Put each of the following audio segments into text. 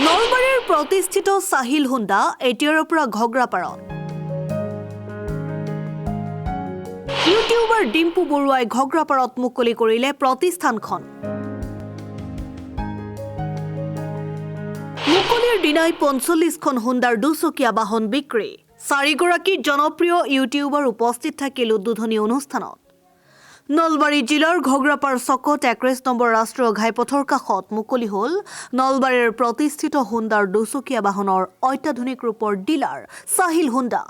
নলবাৰীৰ প্ৰতিষ্ঠিত সাহিল হুণ্ডা এতিয়াৰ পৰা ঘগ্ৰাপাৰত ইউটিউবাৰ ডিম্পু বৰুৱাই ঘগ্ৰাপাৰত মুকলি কৰিলে প্ৰতিষ্ঠানখন মুকলিৰ দিনাই ৪৫খন হুণ্ডাৰ দুচকীয়া বাহন বিক্ৰী ৪গৰাকী জনপ্ৰিয় ইউটিউবাৰ উপস্থিত থাকিল উদ্বোধনী অনুষ্ঠানত নলবাৰী জিলাৰ ঘগ্ৰাপাৰ চকত ৩১ নম্বৰ ৰাষ্ট্ৰীয় ঘাইপথৰ কাষত মুকলি হ'ল নলবাৰীৰ প্ৰতিষ্ঠিত হুণ্ডাৰ দুচকীয়া বাহনৰ অত্যাধুনিক ৰূপৰ ডিলাৰ সাহিল হুণ্ডা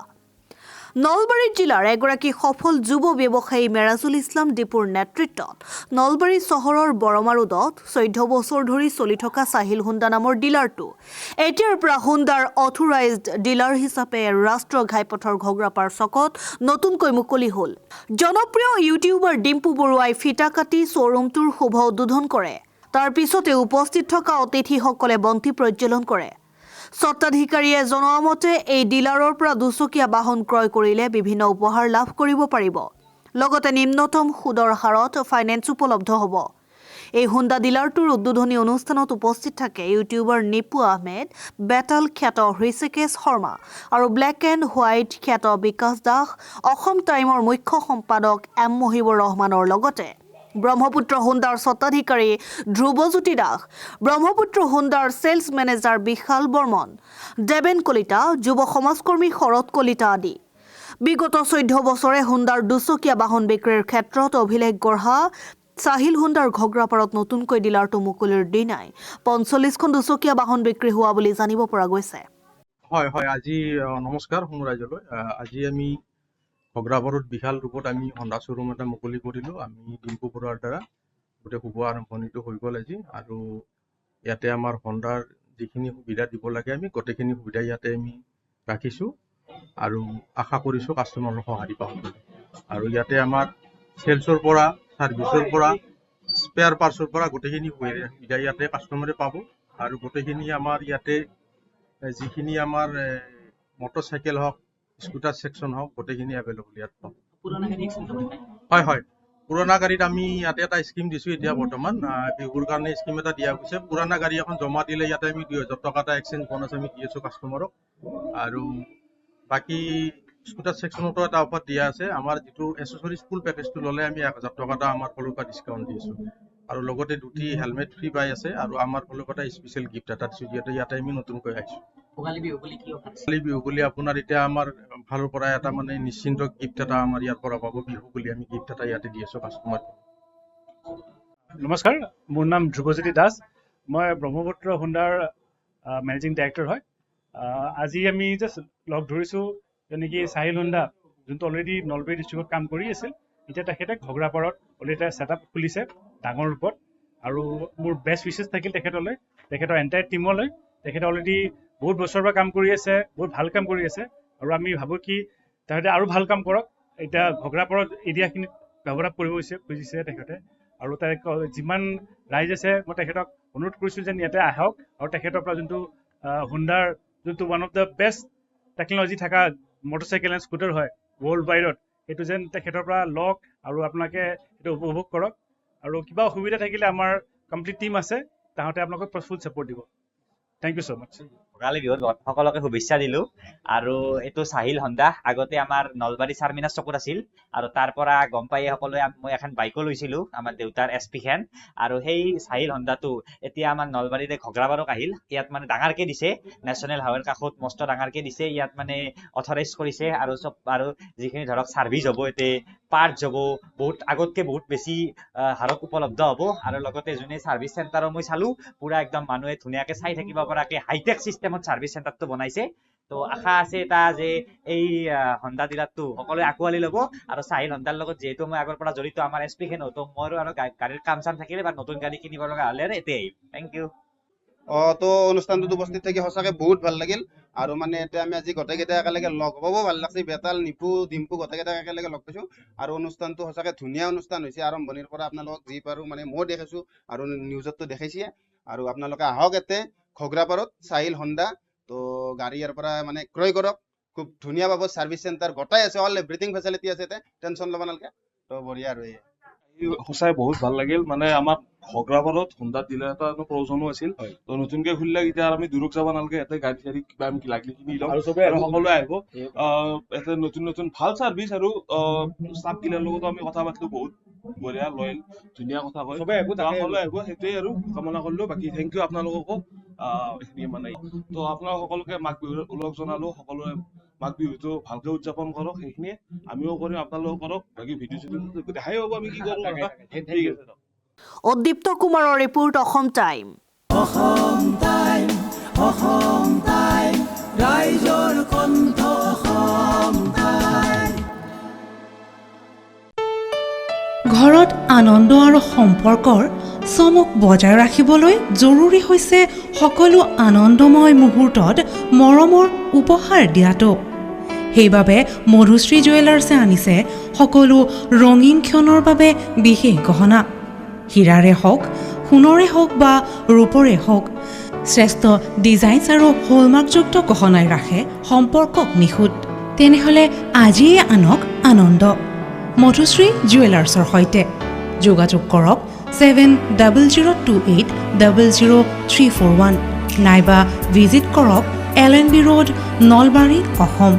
নলবাৰী জিলাৰ এগৰাকী সফল যুৱ ব্যৱসায়ী মেৰাজুল ইছলাম দীপুৰ নেতৃত্বত নলবাৰী চহৰৰ বৰমাৰুদত ১৪ বছৰ ধৰি চলি থকা সাহিল হুণ্ডা নামৰ ডিলাৰটো এতিয়াৰ পৰা হুণ্ডাৰ অথৰাইজড ডিলাৰ হিচাপে ৰাষ্ট্ৰীয় ঘাইপথৰ ঘগ্ৰাপাৰ চকত নতুনকৈ মুকলি হ'ল জনপ্ৰিয় ইউটিউবাৰ ডিম্পু বৰুৱাই ফিটা কাটি শ্বৰুমটোৰ শুভ উদ্বোধন কৰে তাৰ পিছতে উপস্থিত থকা অতিথিসকলে বন্তি প্ৰজ্বলন কৰে স্বত্বাধিকাৰীয়ে জনোৱা মতে এই ডিলাৰৰ পৰা দুচকীয়া বাহন ক্ৰয় কৰিলে বিভিন্ন উপহাৰ লাভ কৰিব পাৰিব লগতে নিম্নতম সুদৰ হাৰত ফাইনেন্স উপলব্ধ হ'ব এই হুণ্ডা ডিলাৰটোৰ উদ্বোধনী অনুষ্ঠানত উপস্থিত থাকে ইউটিউবাৰ নিপু আহমেদ বেটাল খ্যাত হৃষিকেশ শৰ্মা আৰু ব্লেক এণ্ড হোৱাইট খ্যাত বিকাশ দাস অসম টাইমৰ মুখ্য সম্পাদক এম মহিবুৰ ৰহমানৰ লগতে ব্ৰহ্মপুত্ৰ হুণ্ডাৰ স্বত্বাধিকাৰী ধ্ৰুৱজ্যোতি দাস ব্ৰহ্মপুত্ৰ হুণ্ডাৰ সেলছ মেনেজাৰ বিশাল বৰ্মন দেবেন কলিতা যুৱ সমাজকৰ্মী শৰৎ কলিতা আদি বিগত ১৪ বছৰে হুণ্ডাৰ দুচকীয়া বাহন বিক্ৰীৰ ক্ষেত্ৰত অভিলেখ গঢ়া সাহিল হুণ্ডাৰ ঘগ্ৰাপাৰত নতুনকৈ ডিলাৰটো মুকলিৰ দিনাই ৪৫খন দুচকীয়া বাহন বিক্ৰী হোৱা বুলি জানিব পৰা গৈছে হয় আজি নমস্কাৰ সমৰাজ্যলৈ আজি আমি ঘগ্ৰাপাৰত বিশাল ৰূপত আমি হণ্ডা শ্বৰুম এটা মুকলি কৰিলোঁ আমি ডিম্পু বৰুৱাৰ দ্বাৰা গোটেই শুভ আৰম্ভণিটো হৈ গ'ল আজি আৰু ইয়াতে আমাৰ হণ্ডাৰ যিখিনি সুবিধা দিব লাগে আমি গোটেইখিনি সুবিধা ইয়াতে আমি ৰাখিছোঁ আৰু আশা কৰিছোঁ কাষ্টমাৰৰ সঁহাৰি পাম আৰু ইয়াতে আমাৰ চেলছৰ পৰা ছাৰ্ভিচৰ পৰা স্পেয়াৰ পাৰ্টছৰ পৰা গোটেইখিনি সুবিধা ইয়াতে কাষ্টমাৰে পাব আৰু গোটেইখিনি আমাৰ ইয়াতে যিখিনি আমাৰ মটৰচাইকেল হওক স্কুটাৰ সেকশন হওক গোটেইখিনি এভেইলেবল ইয়াত পাব হয় পুৰণা গাড়ীত আমি ইয়াতে এটা স্কিম দিছোঁ এতিয়া বৰ্তমান বিহুৰ কাৰণে স্কিম এটা দিয়া হৈছে পুৰণা গাড়ী এখন জমা দিলে ইয়াতে আমি ২০০০ টকা এটা এক্সচেঞ্জ বোনাছ আমি দি আছোঁ কাষ্টমাৰক আৰু বাকী স্কুটাৰ সেকশনতো এটা অফাৰ দিয়া আছে আমাৰ যিটো এচেছৰিজ ফুল পেকেজটো ল'লে আমি ১০০০ টকা এটা আমাৰ ফালৰ পৰা ডিছকাউণ্ট দি আছোঁ আৰু লগতে দুটি হেলমেট ফ্ৰী পাই আছে আৰু আমাৰ ফালৰ পৰা স্পেচিয়েল গিফ্ট এটা দিছোঁ যিহেতু ইয়াতে আমি নতুনকৈ আহিছোঁ ভোগালী বিহু বুলি আপোনাৰ এতিয়া আমাৰ ফালৰ পৰা এটা মানে নিশ্চিন্ত গিফ্ট এটা আমাৰ ইয়াৰ পৰা পাব বিহু বুলি আমি গিফ্ট এটা ইয়াতে দি আছোঁ কাষ্টমাৰ নমস্কাৰ মোৰ নাম ধ্ৰুৱজ্যোতি দাস মই ব্ৰহ্মপুত্ৰ হুণ্ডাৰ মেনেজিং ডাইৰেক্টৰ হয় আজি আমি জাষ্ট লগ ধৰিছোঁ যেনেকৈ সাহিল হুণ্ডা যোনটো অলৰেডি নলবাৰী ডিষ্ট্ৰিক্টত কাম কৰি আছিল এতিয়া তেখেতে ঘগ্ৰাপাৰত অলৰেডি এটা ছেটআপ খুলিছে ডাঙৰ ৰূপত আৰু মোৰ বেষ্ট উইচেছ থাকিল তেখেতৰ এণ্টায়াৰ টিমলৈ তেখেতে অলৰেডি বহুত বছৰৰ পৰা কাম কৰি আছে বহুত ভাল কাম কৰি আছে আৰু আমি ভাবোঁ কি তেখেতে আৰু ভাল কাম কৰক এতিয়া ঘগ্ৰাপাৰত এৰিয়াখিনিত ডেভেলপ কৰিব খুজিছে তেখেতে আৰু যিমান ৰাইজ আছে মই তেখেতক অনুৰোধ কৰিছোঁ যেন ইয়াতে আহক আৰু তেখেতৰ পৰা যোনটো হুণ্ডাৰ যোনটো one of the best technology থকা মটৰচাইকেল এণ্ড স্কুটাৰ হয় ৱৰ্ল্ড ৱাইডত সেইটো যেন তেখেতৰ পৰা লওক আৰু আপোনালোকে সেইটো উপভোগ কৰক আৰু কিবা অসুবিধা থাকিলে আমাৰ কমপ্লিট টিম আছে তাহাঁতে আপোনালোকক ফুল ছাপোৰ্ট দিব থেংক ইউ ছ' মাছ ভোগালী বিহুত সকলোকে শুভেচ্ছা দিলোঁ আৰু এইটো সাহিল হুণ্ডা আগতে আমাৰ নলবাৰী চাৰমিনাৰ চকুত আছিল আৰু তাৰ পৰা গম পাই সকলোৱে মই এখন বাইকো লৈছিলোঁ আমাৰ দেউতাৰ SP খন আৰু সেই সাহিল হুণ্ডাটো এতিয়া আমাৰ নলবাৰীতে ঘগ্ৰাপাৰত আহিল ইয়াত মানে ডাঙৰকৈ দিছে নেশ্যনেল হাইৱেৰ কাষত মস্ত ডাঙৰকৈ দিছে ইয়াত মানে অথৰাইজ কৰিছে আৰু চব আৰু যিখিনি ধৰক ছাৰ্ভিচ হ'ব ইয়াতে পাৰ্টছ হ'ব বহুত আগতকৈ বহুত বেছি হাৰত উপলব্ধ হ'ব আৰু লগতে যোনে ছাৰ্ভিচ চেণ্টাৰো মই চালোঁ পুৰা একদম মানুহে ধুনীয়াকৈ চাই থাকিব পৰাকৈ হাইটেক চিষ্টেমত ছাৰ্ভিচ চেণ্টাৰটো বনাইছে তো আশা আছে এটা যে এই হণ্ডা ডিলাৰটো সকলোৱে আঁকোৱালি ল'ব আৰু সাহিল হুণ্ডাৰ লগত যিহেতু মই আগৰ পৰা জড়িত আমাৰ SP খন তো মইও আৰু গাড়ীৰ কাম চাম থাকিলে বা নতুন গাড়ী কিনিব লগা হ'লে আৰু এতে আহিম থেংক ইউ তো অনুষ্ঠানটোত উপস্থিত থাকি সঁচাকৈ বহুত ভাল লাগিল আৰু মানে এতিয়া আমি আজি গোটেইকেইটা একেলগে লগ পাব ভাল লাগছে বেতাল নিপু ডিম্পু গোটেইকেইটা একেলগে লগ পাইছোঁ আৰু অনুষ্ঠানটো সঁচাকৈ ধুনীয়া অনুষ্ঠান হৈছে আৰম্ভণিৰ পৰা আপোনালোকক যি পাৰোঁ মানে মই দেখিছোঁ আৰু নিউজতো দেখাইছে আৰু আপোনালোকে আহক ইয়াতে ঘগ্ৰাপাৰত সাহিল হুণ্ডা তো গাড়ী ইয়াৰ পৰা মানে ক্ৰয় কৰক খুব ধুনীয়া পাব ছাৰ্ভিচ চেণ্টাৰ গোটাই আছে অল এভৰিথিং ফেচিলিটি আছে ইয়াতে টেনশ্যন ল'ব নালাগে তো বঢ়িয়া আৰু সঁচাই বহুত ভাল লাগিল মানে আমাৰ ঘগ্ৰাপাৰত হুন্দাত দিলে এটা প্ৰয়োজনো আছিল তো নতুনকে খুলিলে এতিয়া আমি দূৰক যাব নালাগে ইয়াতে গাড়ী চাড়ী কিবা আমি লাগলি কিনি লওঁ আৰু সকলোৱে আহিব ইয়াতে নতুন নতুন ভাল চাৰ্ভিচ আৰু ষ্টাফ কিলাৰ লগতো আমি কথা পাতিলো বহুত বঢ়িয়া লয়েল ধুনীয়া কথা কয় সকলোৱে আহিব সেইটোৱে আৰু কামনা কৰিলো বাকী থেংক ইউ আপোনালোককো এইখিনি মানে তো আপোনালোক সকলোকে মাঘ বিহুৰ ওলগ জনালো সকলোৱে মাঘ বিহুটো ভালকে উদযাপন কৰক সেইখিনিয়ে আমিও কৰিম আপোনালোকেও কৰক বাকী ভিডিঅ' চিডিঅ' দেখাই হ'ব আমি কি কৰোঁ ঠিক আছে উদ্দীপ্ত কুমাৰৰ ৰিপোৰ্ট অসম টাইম ৰাইজৰ কণ্ঠ ঘৰত আনন্দ আৰু সম্পৰ্কৰ চমক বজাই ৰাখিবলৈ জৰুৰী হৈছে সকলো আনন্দময় মুহূৰ্তত মৰমৰ উপহাৰ দিয়াটো সেইবাবে মধুশ্ৰী জুৱেলাৰ্ছে আনিছে সকলো ৰঙীন ক্ষণৰ বাবে বিশেষ গহনা হীৰাৰে হওক সোণৰে হওক বা ৰূপৰে হওক শ্ৰেষ্ঠ ডিজাইনছ আৰু হলমাৰ্কযুক্ত গহনাই ৰাখে সম্পৰ্কক নিখুঁত তেনেহ'লে আজিয়ে আনক আনন্দ মধুশ্ৰী জুৱেলাৰ্ছৰ সৈতে যোগাযোগ কৰক 7002800341 নাইবা ভিজিট কৰক LNB ৰোড নলবাৰী অসম